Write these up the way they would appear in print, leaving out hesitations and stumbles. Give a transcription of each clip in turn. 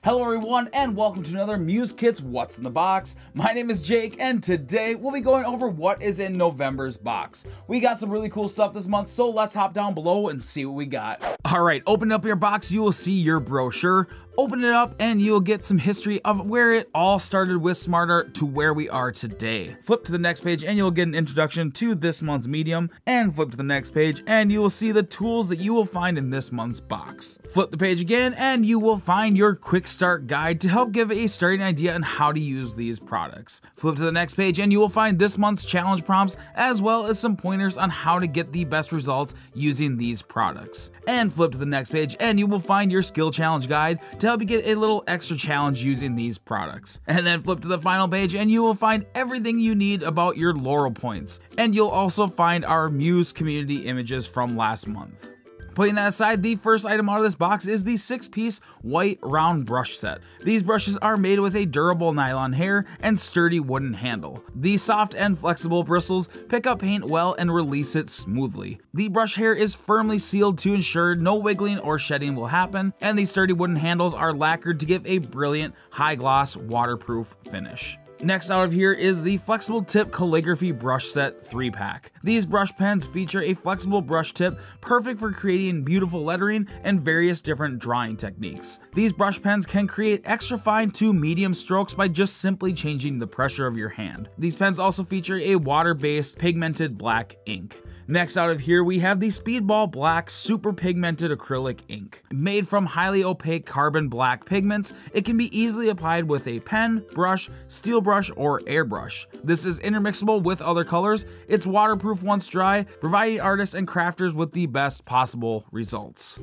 Hello everyone and welcome to another Muse Kits What's in the Box. My name is Jake and today we'll be going over what is in November's box. We got some really cool stuff this month, so let's hop down below and see what we got. Alright, open up your box, you will see your brochure. Open it up and you'll get some history of where it all started with Smart Art to where we are today. Flip to the next page and you'll get an introduction to this month's medium, and flip to the next page and you will see the tools that you will find in this month's box. Flip the page again and you will find your quick start guide to help give a starting idea on how to use these products. Flip to the next page and you will find this month's challenge prompts as well as some pointers on how to get the best results using these products. And flip to the next page and you will find your skill challenge guide to help you get a little extra challenge using these products. And then flip to the final page and you will find everything you need about your Laurel points. And you'll also find our Muse community images from last month. Putting that aside, the first item out of this box is the 6-piece white round brush set. These brushes are made with a durable nylon hair and sturdy wooden handle. The soft and flexible bristles pick up paint well and release it smoothly. The brush hair is firmly sealed to ensure no wiggling or shedding will happen, and the sturdy wooden handles are lacquered to give a brilliant high gloss waterproof finish. Next out of here is the flexible tip calligraphy brush set 3-pack. These brush pens feature a flexible brush tip perfect for creating beautiful lettering and various different drawing techniques. These brush pens can create extra fine to medium strokes by just simply changing the pressure of your hand. These pens also feature a water-based pigmented black ink. Next out of here we have the Speedball Black Super Pigmented Acrylic Ink. Made from highly opaque carbon black pigments, it can be easily applied with a pen, brush, steel brush, or airbrush. This is intermixable with other colors, it's waterproof once dry, providing artists and crafters with the best possible results.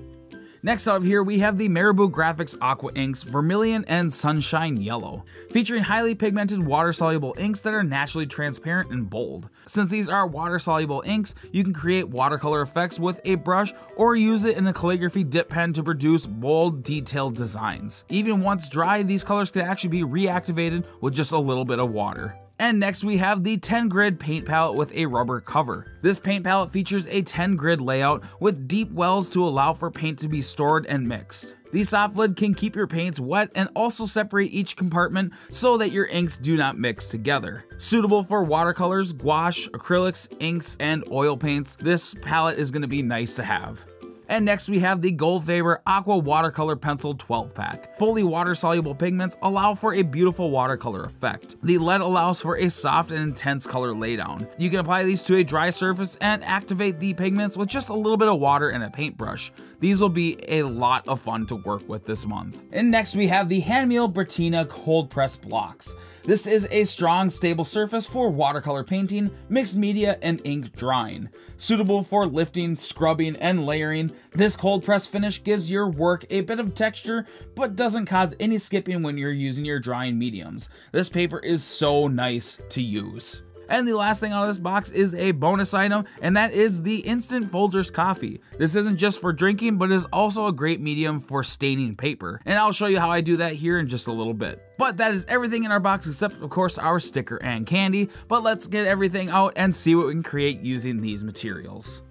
Next out of here we have the Marabou Graphics Aqua Inks Vermilion and Sunshine Yellow, featuring highly pigmented water-soluble inks that are naturally transparent and bold. Since these are water-soluble inks, you can create watercolor effects with a brush or use it in a calligraphy dip pen to produce bold, detailed designs. Even once dry, these colors can actually be reactivated with just a little bit of water. And next we have the 10 grid paint palette with a rubber cover. This paint palette features a 10 grid layout with deep wells to allow for paint to be stored and mixed. The soft lid can keep your paints wet and also separate each compartment so that your inks do not mix together. Suitable for watercolors, gouache, acrylics, inks, and oil paints, this palette is going to be nice to have. And next we have the Goldfaber Aqua Watercolor Pencil 12-pack. Fully water-soluble pigments allow for a beautiful watercolor effect. The lead allows for a soft and intense color laydown. You can apply these to a dry surface and activate the pigments with just a little bit of water and a paintbrush. These will be a lot of fun to work with this month. And next we have the Handmill Bratina Cold Press Blocks. This is a strong, stable surface for watercolor painting, mixed media, and ink drawing. Suitable for lifting, scrubbing, and layering, this cold press finish gives your work a bit of texture, but doesn't cause any skipping when you're using your drawing mediums. This paper is so nice to use. And the last thing out of this box is a bonus item, and that is the Instant Folgers Coffee. This isn't just for drinking, but is also a great medium for staining paper. And I'll show you how I do that here in just a little bit. But that is everything in our box except, of course, our sticker and candy. But let's get everything out and see what we can create using these materials.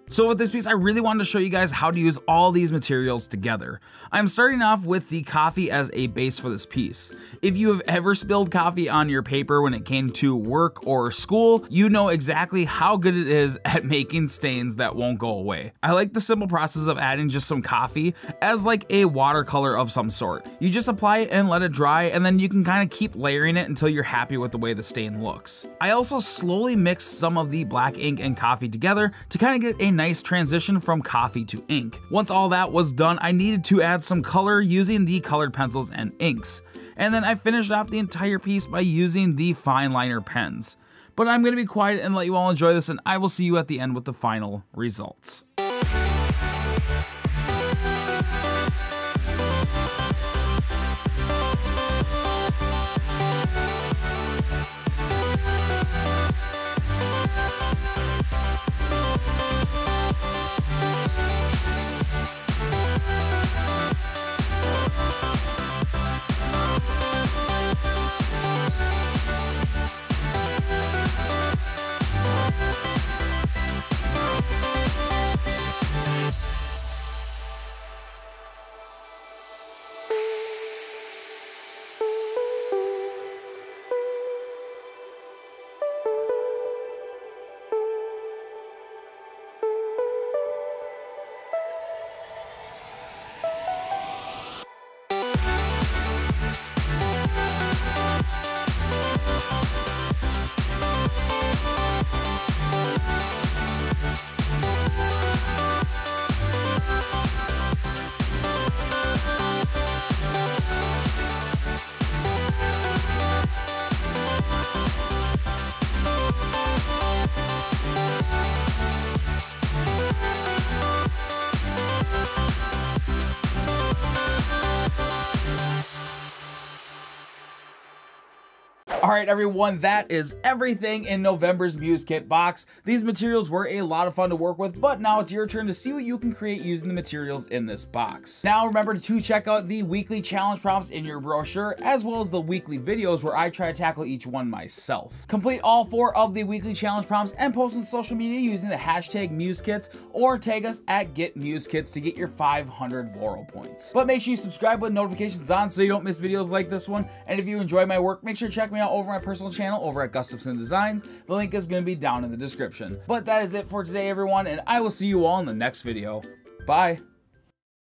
So with this piece, I really wanted to show you guys how to use all these materials together. I'm starting off with the coffee as a base for this piece. If you have ever spilled coffee on your paper when it came to work or school, you know exactly how good it is at making stains that won't go away. I like the simple process of adding just some coffee as like a watercolor of some sort. You just apply it and let it dry, and then you can kind of keep layering it until you're happy with the way the stain looks. I also slowly mixed some of the black ink and coffee together to kind of get a nice transition from coffee to ink. Once all that was done, I needed to add some color using the colored pencils and inks. And then I finished off the entire piece by using the fine liner pens. But I'm going to be quiet and let you all enjoy this, and I will see you at the end with the final results. Alright everyone, that is everything in November's Muse Kit box. These materials were a lot of fun to work with, but now it's your turn to see what you can create using the materials in this box. Now remember to check out the weekly challenge prompts in your brochure, as well as the weekly videos where I try to tackle each one myself. Complete all 4 of the weekly challenge prompts and post on social media using the hashtag MuseKits, or tag us at GetMuseKits to get your 500 Laurel points. But make sure you subscribe with notifications on so you don't miss videos like this one, and if you enjoy my work, make sure to check me out over my personal channel over at Gustafson Designs. The link is going to be down in the description. But that is it for today everyone, and I will see you all in the next video. Bye!